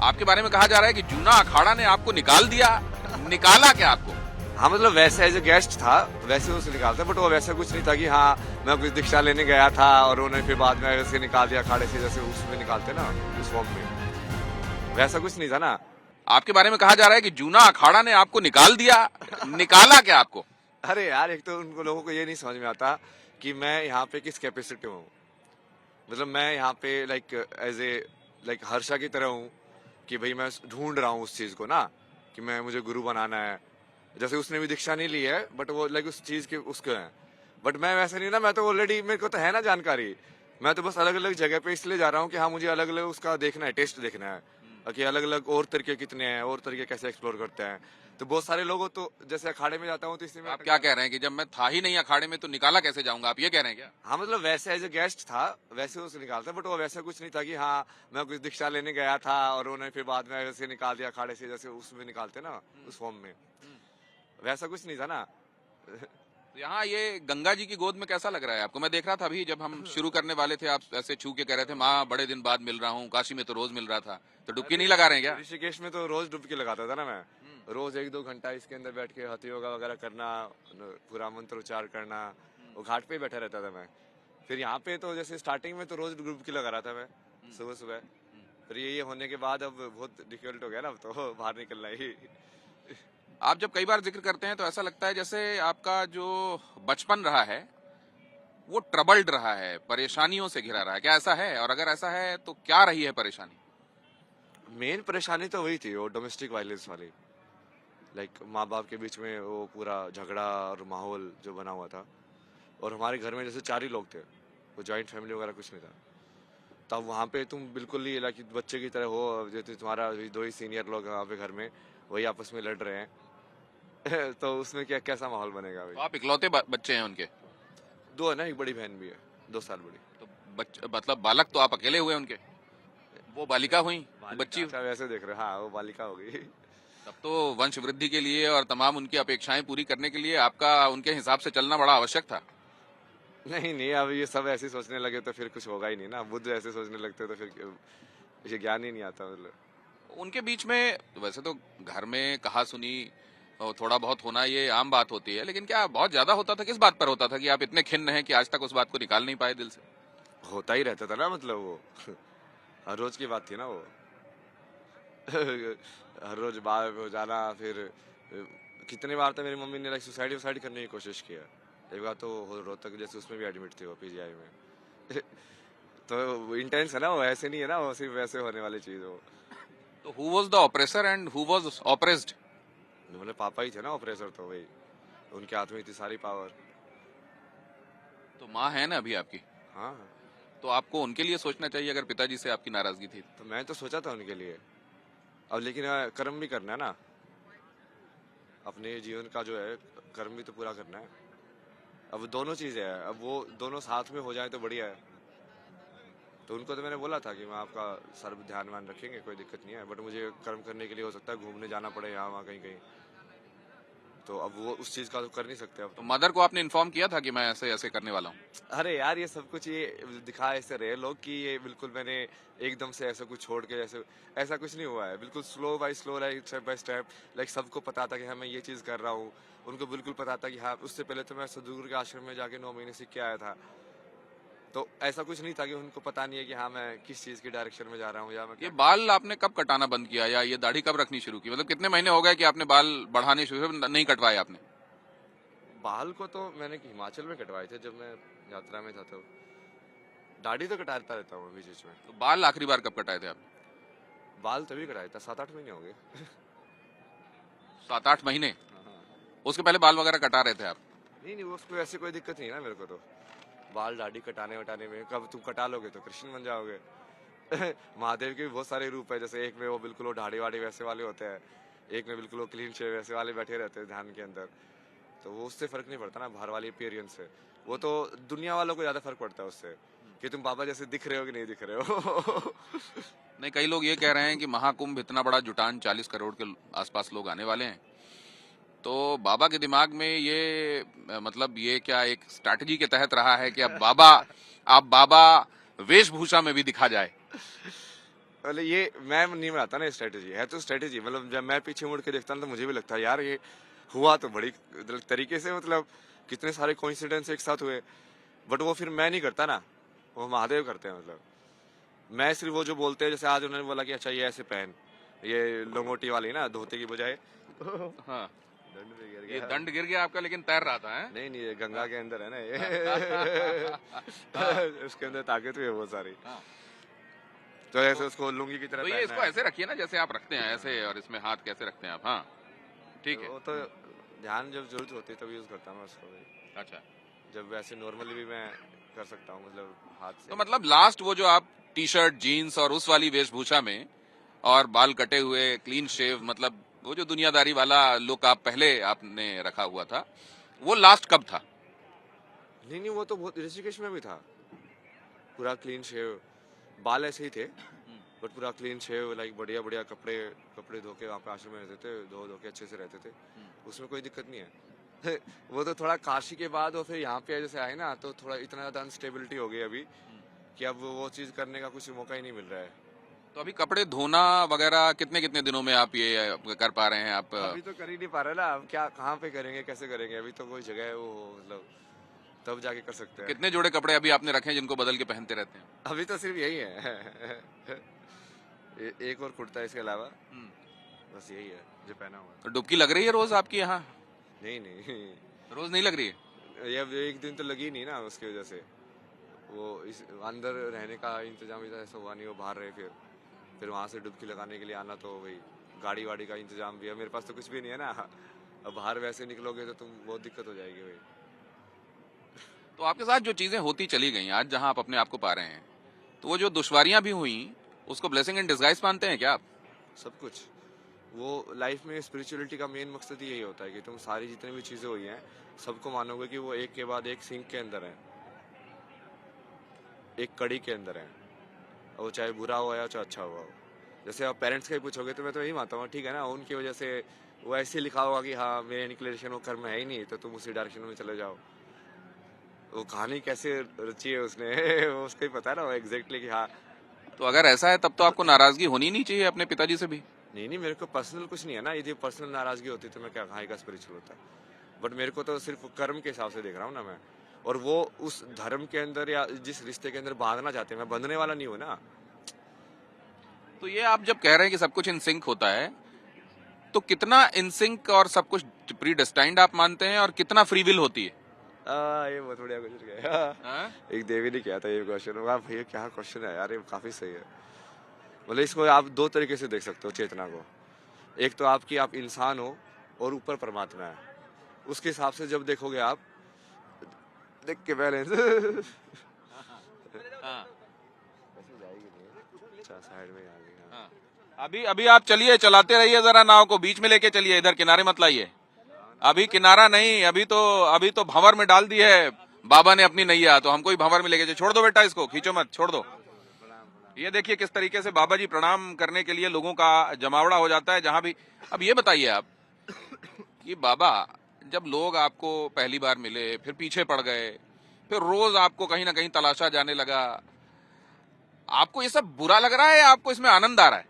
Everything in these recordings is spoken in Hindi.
आपके बारे में कहा जा रहा है कि जूना अखाड़ा ने आपको निकाल दिया। निकाला क्या आपको? हाँ मतलब वैसे एज ए गेस्ट था, वैसे उसे निकालता, बट वो वैसा कुछ नहीं था कि हाँ मैं कुछ दीक्षा लेने गया था और उन्होंने फिर बाद में ऐसे निकाल दिया अखाड़े से, जैसे उसमें निकालते ना उस फॉर्म में, वैसा कुछ नहीं था ना। आपके बारे में कहा जा रहा है कि जूना अखाड़ा ने आपको निकाल दिया। निकाला क्या आपको? अरे यार, एक तो उनको लोगों को ये नहीं समझ में आता कि मैं यहाँ पे किस कैपेसिटी में हूँ। मतलब मैं यहाँ पे like as a like Harsha की तरह हूँ कि भाई मैं ढूंढ रहा हूँ उस चीज को ना, कि मैं मुझे गुरु बनाना है। जैसे उसने भी दीक्षा नहीं ली है बट वो लाइक उस चीज के उसके हैं, बट मैं वैसे नहीं ना। मैं तो ऑलरेडी, मेरे को तो है ना जानकारी। मैं तो बस अलग अलग जगह पे इसलिए जा रहा हूँ कि हाँ मुझे अलग अलग उसका देखना है, टेस्ट देखना है कि अलग अलग और तरीके कितने हैं और तरीके कैसे एक्सप्लोर करते हैं। तो बहुत सारे लोगों तो जैसे अखाड़े में जाता हूँ तो इसलिए आप क्या कह रहे हैं कि जब मैं था ही नहीं अखाड़े में तो निकाला कैसे जाऊंगा, आप ये कह रहे हैं क्या? हाँ मतलब वैसे एज ए गेस्ट था, वैसे उसे निकालता, बट वो वैसा कुछ नहीं था कि हाँ मैं कुछ दीक्षा लेने गया था और उन्होंने फिर बाद में ऐसे निकाल दिया अखाड़े से, जैसे उसमें निकालते ना उस फॉर्म में, वैसा कुछ नहीं था ना। यहाँ ये गंगा जी की गोद में कैसा लग रहा है आपको? मैं देख रहा था अभी जब हम शुरू करने वाले थे, आप ऐसे छू के कह रहे थे माँ बड़े दिन बाद मिल रहा हूँ, काशी में तो रोज मिल रहा था, तो डुबकी नहीं लगा रहे हैं क्या? ऋषिकेश में तो रोज डुबकी लगाता था ना मैं। रोज 1-2 घंटा इसके अंदर बैठ के हथ योगा वगैरह करना, पूरा मंत्र उच्चार करना, वो घाट पे ही बैठा रहता था मैं। फिर यहाँ पे तो जैसे स्टार्टिंग में तो रोज डुबकी लगा रहा था मैं सुबह सुबह। फिर ये होने के बाद अब बहुत डिफिकल्ट हो गया ना, अब तो बाहर निकलना ही। आप जब कई बार जिक्र करते हैं तो ऐसा लगता है जैसे आपका जो बचपन रहा है वो ट्रबल्ड रहा है, परेशानियों से घिरा रहा है। क्या ऐसा है? और अगर ऐसा है तो क्या रही है परेशानी? मेन परेशानी तो वही थी, वो डोमेस्टिक वायलेंस वाली। लाइक माँ बाप के बीच में वो पूरा झगड़ा और माहौल जो बना हुआ था। और हमारे घर में जैसे 4 ही लोग थे, वो जॉइंट फैमिली वगैरह कुछ नहीं था। तब वहाँ पे तुम बिल्कुल ही लाइक बच्चे की तरह हो, जैसे तुम्हारा 2 ही सीनियर लोग वहाँ पे घर में, वही आपस में लड़ रहे हैं। तो उसमें क्या कैसा माहौल बनेगा भाई? तो आप इकलौते बच्चे हैं उनके? 2 है ना, एक बड़ी बहन भी है, 2 साल बड़ी। तो मतलब बालक तो आप अकेले हुए उनके, वो बालिका हुई, बच्ची। अच्छा वैसे देख रहे हो, हाँ वो बालिका हो गई। तब तो वंश वृद्धि के लिए और तमाम उनकी अपेक्षाएं पूरी करने के लिए आपका उनके हिसाब से चलना बड़ा आवश्यक था। नहीं नहीं, अब ये सब ऐसे सोचने लगे तो फिर कुछ होगा ही नहीं ना। बुद्ध ऐसे सोचने लगते तो फिर ये ज्ञान ही नहीं आता मतलब। उनके बीच में वैसे तो घर में कहा सुनी और थोड़ा बहुत होना ये आम बात होती है, लेकिन क्या बहुत ज्यादा होता था? किस बात पर होता था कि आप इतने खिन्न हैं कि आज तक उस बात को निकाल नहीं पाए दिल से? होता ही रहता था ना, मतलब वो हर रोज की बात थी ना वो। हर रोज बाहर हो जाना। फिर कितने बार तो मेरी मम्मी ने लाइक सुसाइड वुसाइड करने की कोशिश किया। एक बार तो रोहतक जैसे उसमें भी एडमिट थी वो, पीजीआई में। तो इंटेंस है ना वो, ऐसे नहीं है ना वो सिर्फ वैसे होने वाली चीज हो। तो who was the oppressor and who was oppressed? मतलब पापा ही थे ना ऑपरेसर, तो वही उनके हाथ में थी सारी पावर। तो माँ है ना अभी आपकी, हाँ तो आपको उनके लिए सोचना चाहिए अगर पिताजी से आपकी नाराजगी थी। तो मैं तो सोचा था उनके लिए। अब लेकिन कर्म भी करना है ना, अपने जीवन का जो है कर्म भी तो पूरा करना है। अब दोनों चीजें है, अब वो दोनों साथ में हो जाए तो बढ़िया है। तो उनको तो मैंने बोला था कि मैं आपका सर्व ध्यान वान रखेंगे, कोई दिक्कत नहीं है, बट मुझे कर्म करने के लिए हो सकता है घूमने जाना पड़े यहाँ वहाँ कहीं कहीं। तो अब वो उस चीज का तो कर नहीं सकते अब। तो मदर को आपने इन्फॉर्म किया था कि मैं ऐसे ऐसे करने वाला हूँ? अरे यार, ये सब कुछ ये दिखा ऐसे रहे लोग कि ये बिल्कुल मैंने एकदम से ऐसा कुछ छोड़ के ऐसे, ऐसा कुछ नहीं हुआ है। बिल्कुल slow by slow, like step by step. Like सबको पता था कि हाँ मैं ये चीज कर रहा हूँ। उनको बिल्कुल पता था कि हाँ, उससे पहले तो मैं सदगुरु के आश्रम में जाके 9 महीने सीख के आया था। तो ऐसा कुछ नहीं था कि उनको पता नहीं है कि हाँ मैं किस चीज की डायरेक्शन में जा रहा हूँ या मैं ये क्या। बाल आपने कब कटाना बंद किया या ये दाढ़ी कब रखनी शुरू की? मतलब कितने महीने हो गए कि आपने बाल बढ़ाने शुरू नहीं कटवाए आपने? बाल को तो मैंने हिमाचल में कटवाए थे जब मैं यात्रा में था। तो दाढ़ी तो कटाता रहता हूँ बीच बीच में। तो बाल आखिरी बार कब कटाए थे आपने? बाल तभी कटाया था, 7-8 महीने हो गए। 7-8 महीने? हाँ। उसके पहले बाल वगैरह कटा रहे थे आप? नहीं नहीं, उसको ऐसी कोई दिक्कत नहीं है ना मेरे को। तो बाल दाढ़ी कटाने वटाने में कब तुम कटा लोगे तो कृष्ण बन जाओगे। महादेव के भी बहुत सारे रूप है। जैसे एक में वो बिल्कुल वो दाढ़ी वाड़ी वैसे वाले होते हैं, एक में बिल्कुल वो क्लीन शेव वैसे वाले बैठे रहते हैं ध्यान के अंदर। तो वो उससे फर्क नहीं पड़ता ना बाहर वाली अपीयरेंस से। वो तो दुनिया वालों को ज्यादा फर्क पड़ता है उससे कि तुम बाबा जैसे दिख रहे हो कि नहीं दिख रहे हो। नहीं, कई लोग ये कह रहे हैं कि महाकुंभ इतना बड़ा जुटान 40 करोड़ के आसपास लोग आने वाले हैं, तो बाबा के दिमाग में ये मतलब ये क्या एक स्ट्रैटेजी के तहत रहा है कि अब बाबा वेशभूषा में भी दिखा जाए? मतलब ये मैं नहीं बनाता ना, स्ट्रेटेजी है तो स्ट्रेटेजी, मतलब जब मैं पीछे मुड़ के देखता हूँ तो मुझे भी लगता है यार ये हुआ तो बड़ी तरीके से, मतलब कितने सारे कोइंसिडेंस एक साथ हुए, बट वो फिर मैं नहीं करता ना, वो महादेव करते हैं। मतलब मैं सिर्फ वो जो बोलते हैं, जैसे आज उन्होंने बोला कि अच्छा ये ऐसे पहन, ये लंगोटी वाली ना, धोती की बजाय हाँ, दंड पे गिर ये गया। दंड गिर गया आपका, लेकिन तैर रहा था, हैं? नहीं नहीं, ये गंगा के अंदर है ना ये हाँ, उसके अंदर ताकत भी है बहुत सारी, हाँ। तो ऐसे उसको लुंगी की तरह तो ये पहनना इसको है। ऐसे रखिए ना जैसे आप रखते हैं ऐसे, और इसमें हाथ कैसे रखते हैं आप? हाँ, ठीक है। वो तो ध्यान जब जरूरत होती है तब यूज करता हूँ मैं उसको भी। अच्छा, जब वैसे नॉर्मली भी मैं कर सकता हूँ, मतलब हाथ तो से। मतलब लास्ट वो जो आप टी शर्ट जीन्स और उस वाली वेशभूषा में, और बाल कटे हुए क्लीन शेव, मतलब वो जो दुनियादारी वाला लुक आप पहले आपने रखा हुआ था, वो लास्ट कब था? नहीं नहीं, वो तो बहुत ऋषिकेश में भी था, पूरा क्लीन शेव, बाल ऐसे ही थे बट पूरा क्लीन शेव, लाइक बढ़िया बढ़िया कपड़े कपड़े धो के वहाँ पे आश्रम में रहते थे, धो धो के अच्छे से रहते थे, उसमें कोई दिक्कत नहीं है। वो तो थोड़ा काशी के बाद और फिर यहाँ पे जैसे आए ना, तो थोड़ा इतना ज्यादा अनस्टेबिलिटी हो गई अभी कि अब वो चीज करने का कुछ मौका ही नहीं मिल रहा है। तो अभी कपड़े धोना वगैरह कितने कितने दिनों में आप ये कर पा रहे हैं आप? अभी तो कर ही नहीं पा रहे ना, अब क्या कहाँ पे करेंगे, कैसे करेंगे, अभी तो कोई जगह है वो, मतलब तब जाके कर सकते हैं। कितने जोड़े कपड़े अभी आपने रखे हैं जिनको बदल के पहनते रहते हैं? अभी तो सिर्फ यही है। एक और कुर्ता है इसके अलावा, बस यही है जो पहना हुआ तो डुबकी लग रही है रोज आपकी यहाँ? है। नहीं नहीं, रोज नहीं लग रही है? ये अब एक दिन तो लगी नहीं ना, उसकी वजह से वो इस अंदर रहने का इंतजाम इधर ऐसा हुआ नहीं, वो बाहर रहे, फिर वहां से डुबकी लगाने के लिए आना, तो वही गाड़ी वाड़ी का इंतजाम भी है, मेरे पास तो कुछ भी नहीं है ना। अब बाहर वैसे निकलोगे तो तुम बहुत दिक्कत हो जाएगी भाई। तो आपके साथ जो चीजें होती चली गई आज जहां आप अपने आप को पा रहे हैं, तो वो जो दुश्वारियां भी हुई, उसको ब्लेसिंग इन डिस्गाइज मानते हैं क्या आप? सब कुछ, वो लाइफ में स्पिरिचुअलिटी का मेन मकसद ही यही होता है कि तुम सारी जितनी भी चीज़ें हुई हैं सबको मानोगे कि वो एक के बाद एक सिंक के अंदर है, एक कड़ी के अंदर है, और वो चाहे बुरा हुआ या चाहे अच्छा हुआ हो। जैसे आप पेरेंट्स का ही पूछोगे तो मैं तो यही मानता हूँ, ठीक है ना, उनकी वजह से वो ऐसे लिखा होगा कि हाँ मेरे इंक्लिनेशन वो कर्म है ही नहीं, तो तुम उसी डायरेक्शन में चले जाओ। वो कहानी कैसे रची है उसने वो उसको ही पता है ना, वो एग्जैक्टली कि हाँ। तो अगर ऐसा है तब तो आपको नाराजगी होनी नहीं चाहिए अपने पिताजी से भी। नहीं नहीं, मेरे को पर्सनल कुछ नहीं है ना, यदि पर्सनल नाराजगी होती तो मैं क्या कहाँ का स्पिरिचुअल होता, बट मेरे को तो सिर्फ कर्म के हिसाब से देख रहा हूँ ना मैं, और वो उस धर्म के अंदर या जिस रिश्ते के अंदर बांधना चाहते हैं, मैं बंधने वाला नहीं हूँ ना। तो ये आप जब कह रहे हैं कि सब कुछ इन सिंक होता है, तो कितना इन सिंक और सब कुछ प्री डेस्टाइंड आप मानते हैं, और कितना फ्री विल होती है? ये बहुत बढ़िया क्वेश्चन है। हाँ? एक देवी ने किया था ये क्वेश्चन, वाह भैया क्या क्वेश्चन है यार, ये काफी सही है। मतलब इसको आप दो तरीके से देख सकते हो चेतना को, एक तो आपकी आप इंसान हो और ऊपर परमात्मा है, उसके हिसाब से जब देखोगे आप, देख के बैलेंस हाँ। जाएगी नहीं, अच्छा साइड में आ गई, हाँ। हाँ। अभी अभी आप चलिए, चलाते रहिए जरा नाव को, बीच में लेके चलिए, इधर किनारे मत लाइए। अभी किनारा नहीं, अभी तो भंवर में डाल दी है बाबा ने अपनी नैया, तो हमको ही भंवर में लेके चलिए। छोड़ दो बेटा, इसको खींचो मत, छोड़ दो। ये देखिए किस तरीके से बाबा जी प्रणाम करने के लिए लोगों का जमावड़ा हो जाता है जहां भी। अब ये बताइए आप कि बाबा, जब लोग आपको पहली बार मिले, फिर पीछे पड़ गए, फिर रोज आपको कहीं ना कहीं तलाशा जाने लगा, आपको ये सब बुरा लग रहा है या आपको इसमें आनंद आ रहा है?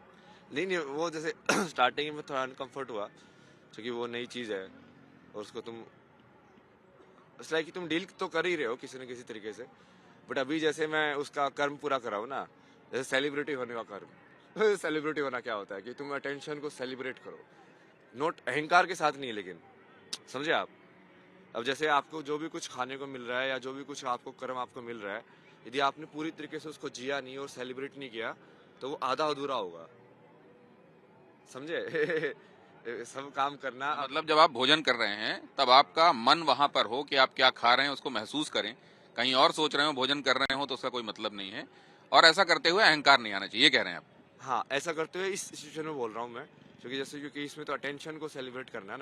नहीं नहीं, वो जैसे स्टार्टिंग में थोड़ा अनकंफर्ट हुआ क्योंकि वो नई चीज है और उसको तुम कि तुम डील तो कर ही रहे हो किसी न किसी तरीके से, बट अभी जैसे मैं उसका कर्म पूरा कराऊँ ना, जैसे सेलिब्रिटी होने का कर्म सेलिब्रिटी होना क्या होता है कि तुम अटेंशन को सेलिब्रेट करो, नोट अहंकार के साथ नहीं, लेकिन समझे आप। अब जैसे आपको जो भी कुछ खाने को मिल रहा है या जो भी कुछ आपको कर्म आपको मिल रहा है, यदि आपने पूरी तरीके से उसको जिया नहीं और सेलिब्रेट नहीं किया तो वो आधा अधूरा होगा, समझे। सब काम करना, मतलब जब आप भोजन कर रहे हैं तब आपका मन वहां पर हो कि आप क्या खा रहे हैं उसको महसूस करें, कहीं और सोच रहे हो, भोजन कर रहे हो तो उसका कोई मतलब नहीं है, और ऐसा करते हुए अहंकार नहीं आना चाहिए, ये कह रहे हैं आप? हाँ ऐसा करते हुए इस सिचुएशन में बोल रहा हूँ मैं, क्योंकि जैसे क्योंकि इसमें तो अटेंशन को सेलिब्रेट करना है ना।